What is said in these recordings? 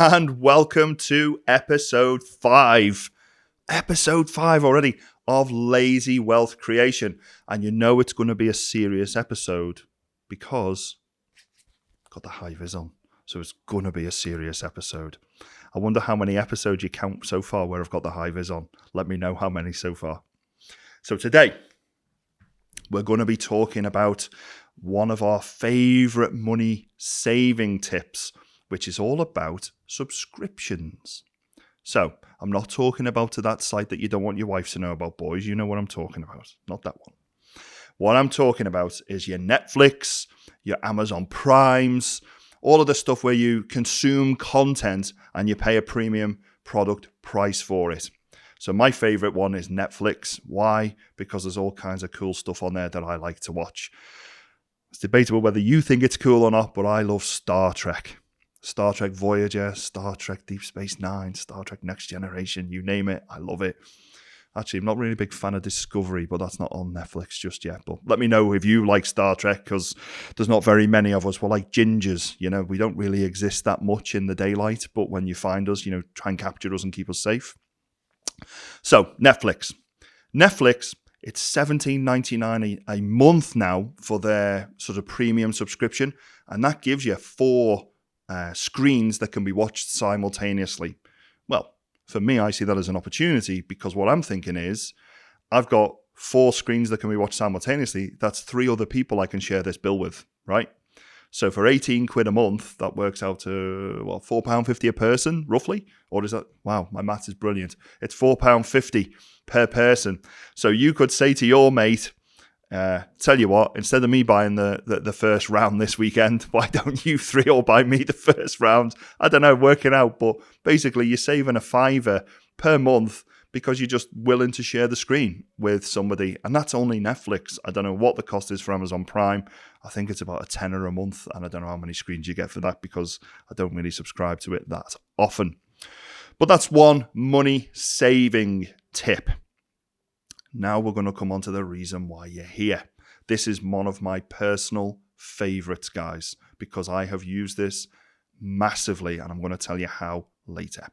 and welcome to episode 5. Episode 5 already of Lazy Wealth Creation. And you know it's going to be a serious episode because I've got the high vis on. So it's going to be a serious episode. I wonder how many episodes you count so far where I've got the high vis on. Let me know how many so far. So today, we're going to be talking about one of our favorite money saving tips, which is all about subscriptions. So I'm not talking about that site that you don't want your wife to know about, boys. You know what I'm talking about. Not that one. What I'm talking about is your Netflix, your Amazon Primes, all of the stuff where you consume content and you pay a premium product price for it. So my favorite one is Netflix. Why? Because there's all kinds of cool stuff on there that I like to watch. It's debatable whether you think it's cool or not, but I love Star Trek. Star Trek Voyager, Star Trek Deep Space Nine, Star Trek Next Generation, you name it, I love it. Actually, I'm not really a big fan of Discovery, but that's not on Netflix just yet. But let me know if you like Star Trek, because there's not very many of us. We're like gingers, we don't really exist that much in the daylight, but when you find us, try and capture us and keep us safe. So, Netflix, it's $17.99 a month now for their sort of premium subscription, and that gives you 4 screens that can be watched simultaneously. Well, for me, I see that as an opportunity because what I'm thinking is I've got 4 screens that can be watched simultaneously. That's 3 other people I can share this bill with, right? So for 18 quid a month, that works out to, £4.50 a person, roughly? Or is that, wow, my maths is brilliant. It's £4.50 per person. So you could say to your mate, tell you what, instead of me buying the first round this weekend, why don't you 3 all buy me the first round? I don't know, work it out. But basically, you're saving a £5 per month because you're just willing to share the screen with somebody. And that's only Netflix. I don't know what the cost is for Amazon Prime. I think it's about a tenner a month. And I don't know how many screens you get for that because I don't really subscribe to it that often. But that's one money saving tip. Now we're going to come on to the reason why you're here. This is one of my personal favorites, guys, because I have used this massively, and I'm going to tell you how later.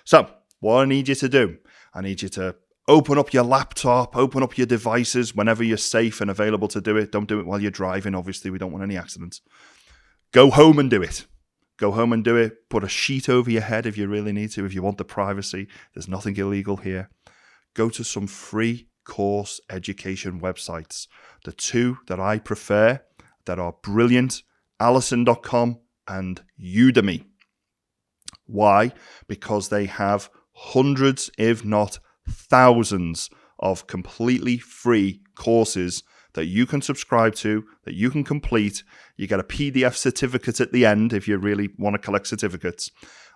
So, what I need you to do, I need you to open up your laptop, open up your devices whenever you're safe and available to do it. Don't do it while you're driving. Obviously, we don't want any accidents. Go home and do it. Go home and do it. Put a sheet over your head if you really need to, if you want the privacy. There's nothing illegal here. Go to some free course education websites. The 2 that I prefer that are brilliant, Allison.com and Udemy. Why? Because they have hundreds, if not thousands, of completely free courses that you can subscribe to, that you can complete. You get a PDF certificate at the end if you really want to collect certificates.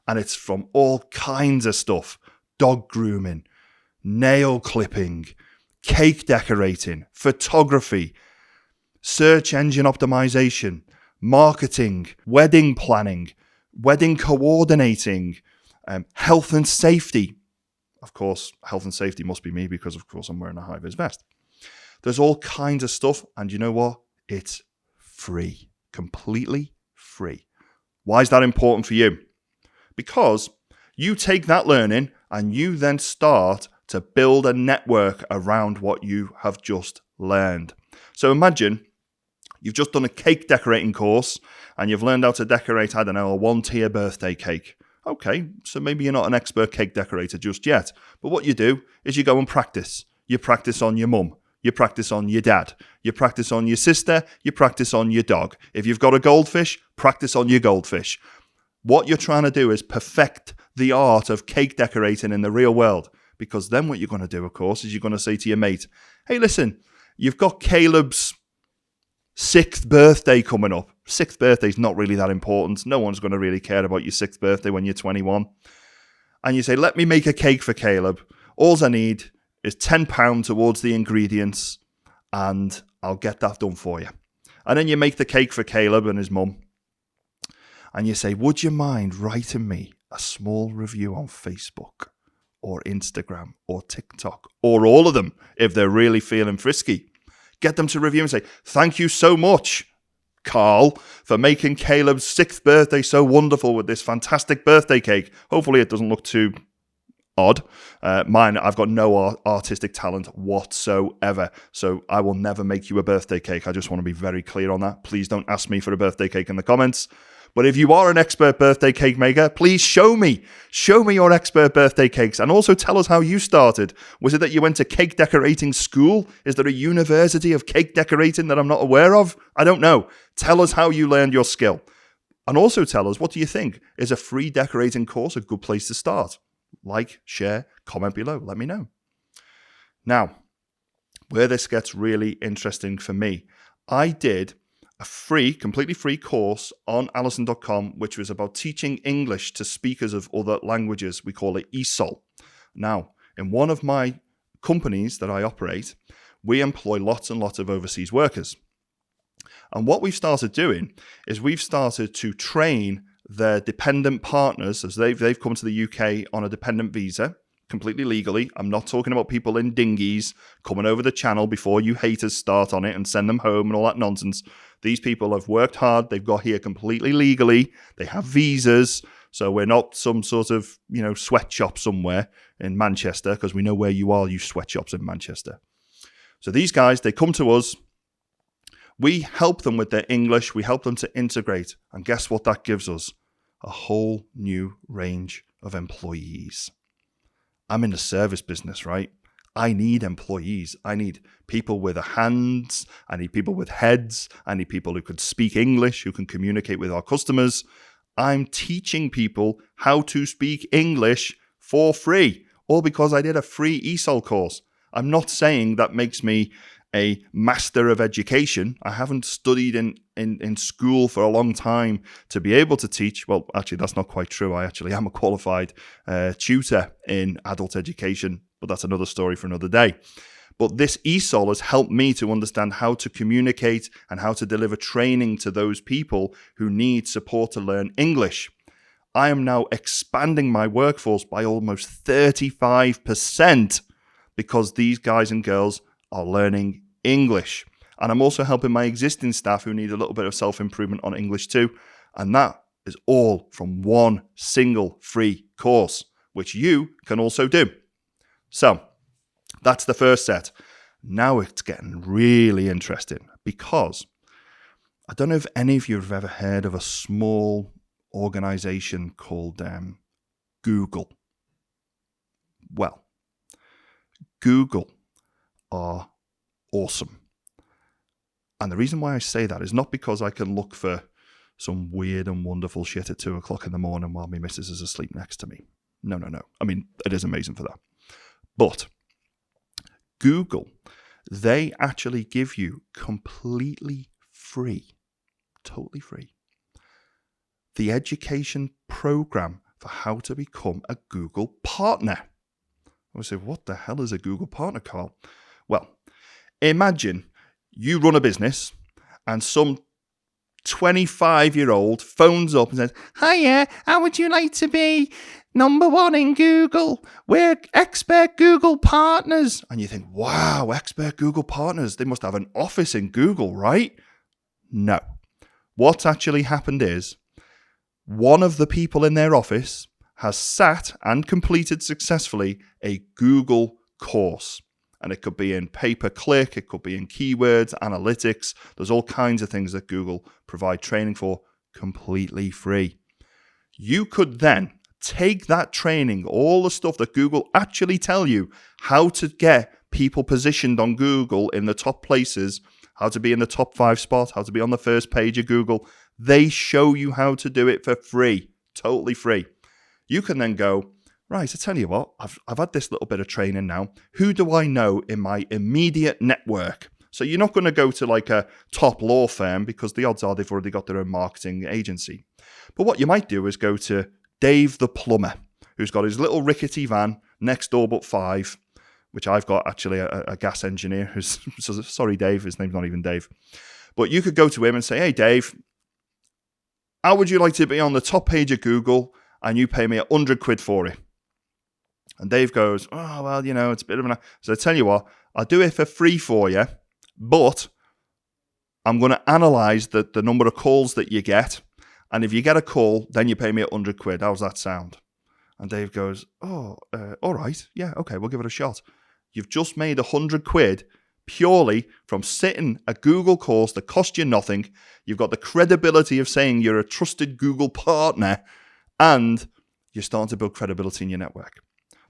And it's from all kinds of stuff. Dog grooming, nail clipping, cake decorating, photography, search engine optimization, marketing, wedding planning, wedding coordinating, health and safety. Of course, health and safety must be me because, of course, I'm wearing a high-vis vest. There's all kinds of stuff, and you know what? It's free, completely free. Why is that important for you? Because you take that learning and you then start to build a network around what you have just learned. So imagine you've just done a cake decorating course and you've learned how to decorate, a 1-tier birthday cake. Okay, so maybe you're not an expert cake decorator just yet. But what you do is you go and practice. You practice on your mum. You practice on your dad. You practice on your sister. You practice on your dog. If you've got a goldfish, practice on your goldfish. What you're trying to do is perfect the art of cake decorating in the real world. Because then what you're going to do, of course, is you're going to say to your mate, hey, listen, you've got Caleb's 6th birthday coming up. 6th birthday's not really that important. No one's going to really care about your 6th birthday when you're 21. And you say, let me make a cake for Caleb. All I need is £10 towards the ingredients and I'll get that done for you. And then you make the cake for Caleb and his mum. And you say, would you mind writing me a small review on Facebook or Instagram or TikTok or all of them if they're really feeling frisky? Get them to review and say, thank you so much. Carl, for making Caleb's 6th birthday so wonderful with this fantastic birthday cake. Hopefully it doesn't look too odd. Mine, I've got no artistic talent whatsoever, so I will never make you a birthday cake. I just want to be very clear on that. Please don't ask me for a birthday cake in the comments. But if you are an expert birthday cake maker, please show me. Show me your expert birthday cakes, and also tell us how you started. Was it that you went to cake decorating school? Is there a university of cake decorating that I'm not aware of? I don't know. Tell us how you learned your skill. And also tell us, what do you think? Is a free decorating course a good place to start? Like, share, comment below. Let me know. Now, where this gets really interesting for me, I did a free, completely free course on Alison.com, which was about teaching English to speakers of other languages. We call it ESOL. Now, in one of my companies that I operate, we employ lots and lots of overseas workers. And what we've started doing is we've started to train their dependent partners, as they've come to the UK on a dependent visa, completely legally. I'm not talking about people in dinghies coming over the channel before you haters start on it and send them home and all that nonsense. These people have worked hard. They've got here completely legally. They have visas. So we're not some sort of, sweatshop somewhere in Manchester, because we know where you are, you sweatshops in Manchester. So these guys, they come to us. We help them with their English. We help them to integrate. And guess what that gives us? A whole new range of employees. I'm in the service business, right? I need employees. I need people with hands. I need people with heads. I need people who can speak English, who can communicate with our customers. I'm teaching people how to speak English for free, all because I did a free ESOL course. I'm not saying that makes me a master of education. I haven't studied in school for a long time to be able to teach. Well, actually, that's not quite true. I actually am a qualified tutor in adult education, but that's another story for another day. But this ESOL has helped me to understand how to communicate and how to deliver training to those people who need support to learn English. I am now expanding my workforce by almost 35% because these guys and girls are learning English. And I'm also helping my existing staff who need a little bit of self-improvement on English too. And that is all from one single free course, which you can also do. So that's the first set. Now it's getting really interesting because I don't know if any of you have ever heard of a small organization called Google. Well, Google are awesome. And the reason why I say that is not because I can look for some weird and wonderful shit at 2 o'clock in the morning while my missus is asleep next to me. No. I mean, it is amazing for that. But Google, they actually give you completely free, totally free, the education program for how to become a Google partner. I would say, what the hell is a Google partner, Carl? Well, imagine you run a business and some 25-year-old phones up and says, "Hiya, how would you like to be #1 in Google? We're expert Google partners." And you think, wow, expert Google partners. They must have an office in Google, right? No. What's actually happened is one of the people in their office has sat and completed successfully a Google course. And it could be in pay-per-click, it could be in keywords, analytics. There's all kinds of things that Google provide training for completely free. You could then take that training, all the stuff that Google actually tell you, how to get people positioned on Google in the top places, how to be in the top 5 spot, how to be on the first page of Google. They show you how to do it for free, totally free. You can then go, right, I tell you what, I've had this little bit of training now. Who do I know in my immediate network? So you're not going to go to like a top law firm because the odds are they've already got their own marketing agency. But what you might do is go to Dave the plumber, who's got his little rickety van next door but 5, which I've got actually a gas engineer who's, sorry Dave, his name's not even Dave. But you could go to him and say, "Hey Dave, how would you like to be on the top page of Google and you pay me £100 for it?" And Dave goes, "Oh, well, it's a bit of an..." So I tell you what, I'll do it for free for you, but I'm going to analyze the number of calls that you get. And if you get a call, then you pay me 100 quid. How's that sound? And Dave goes, all right. Yeah, okay, we'll give it a shot. You've just made 100 quid purely from sitting a Google course that cost you nothing. You've got the credibility of saying you're a trusted Google partner, and you're starting to build credibility in your network.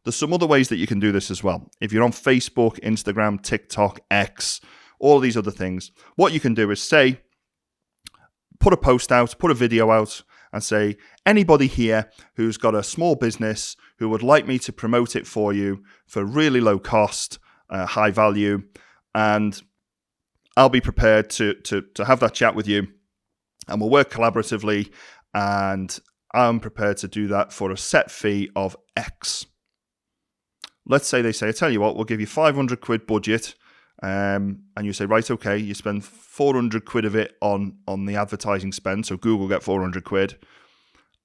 There's some other ways that you can do this as well. If you're on Facebook, Instagram, TikTok, X, all these other things, what you can do is say, put a post out, put a video out, and say, anybody here who's got a small business who would like me to promote it for you for really low cost, high value, and I'll be prepared to have that chat with you, and we'll work collaboratively, and I'm prepared to do that for a set fee of X. Let's say they say, I tell you what, we'll give you 500 quid budget, and you say, right, okay, you spend 400 quid of it on the advertising spend, so Google get 400 quid,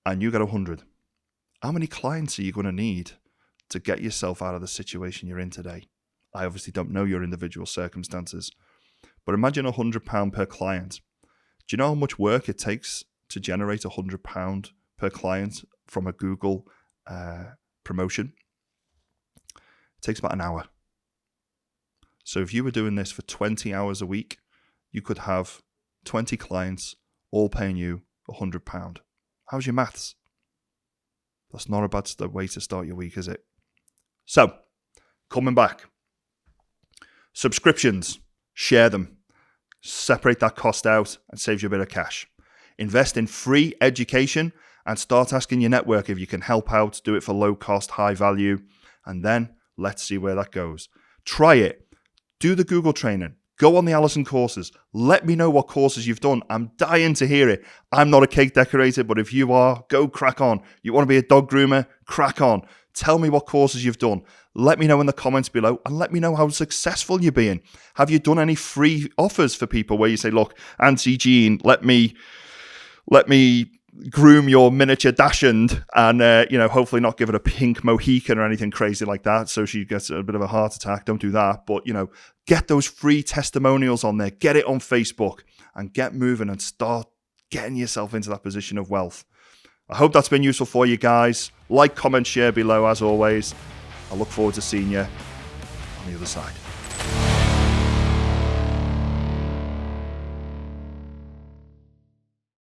and you get 100. How many clients are you going to need to get yourself out of the situation you're in today? I obviously don't know your individual circumstances, but imagine £100 per client. Do you know how much work it takes to generate £100 per client from a Google promotion? It takes about an hour. So if you were doing this for 20 hours a week, you could have 20 clients all paying you £100. How's your maths? That's not a bad way to start your week, is it? So, coming back. Subscriptions, share them. Separate that cost out and save you a bit of cash. Invest in free education and start asking your network if you can help out, do it for low cost, high value, and then let's see where that goes. Try it. Do the Google training. Go on the Allison courses. Let me know what courses you've done. I'm dying to hear it. I'm not a cake decorator, but if you are, go crack on. You want to be a dog groomer? Crack on. Tell me what courses you've done. Let me know in the comments below, and let me know how successful you're being. Have you done any free offers for people where you say, look, Auntie Jean, let me groom your miniature dachshund and, hopefully not give it a pink Mohican or anything crazy like that so she gets a bit of a heart attack. Don't do that. But, get those free testimonials on there. Get it on Facebook and get moving and start getting yourself into that position of wealth. I hope that's been useful for you guys. Like, comment, share below as always. I look forward to seeing you on the other side.